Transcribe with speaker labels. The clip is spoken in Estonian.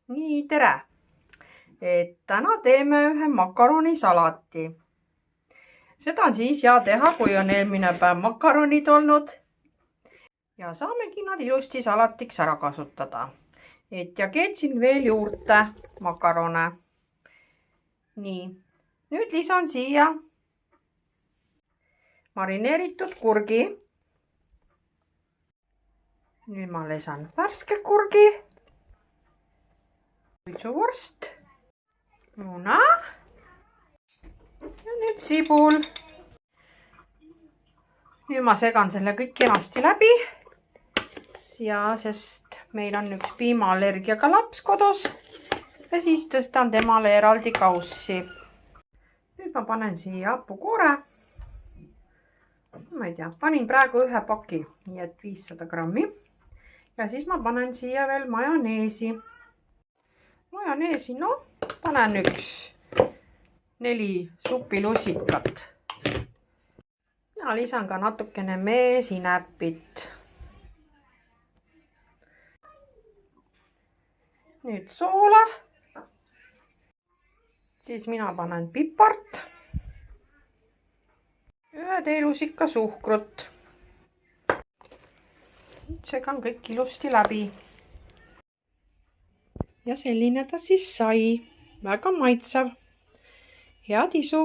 Speaker 1: Nii, tere! Täna teeme ühe makaronisalati. Seda on siis hea teha, kui on eelmine päev makaronid olnud. Ja saamegi nad ilusti salatiks ära kasutada. Ja keetsin veel juurde makarone. Nii, nüüd lisan siia marineeritud kurgi. Nüüd ma lisan värske kurgi. Suitsuvorst, muna ja nüüd sibul. Nüüd ma segan selle kõik kenasti läbi. Ja sest meil on üks piimaallergiaga laps kodus ja siis tõstan temale eraldi kaussi. Nüüd ma panen siia hapukoore. Ma ei tea, panin praegu ühe paki, nii et 500 grammi. Ja siis ma panen siia veel majoneesi. Majoneesi, panen 4 supilusikat. Ja lisan ka natukene meesinäppit. Nüüd soola. Siis mina panen pipart. 1 teelusika suhkrut. Segan kõik ilusti läbi. Ja selline ta siis sai. Väga maitsev. Head isu!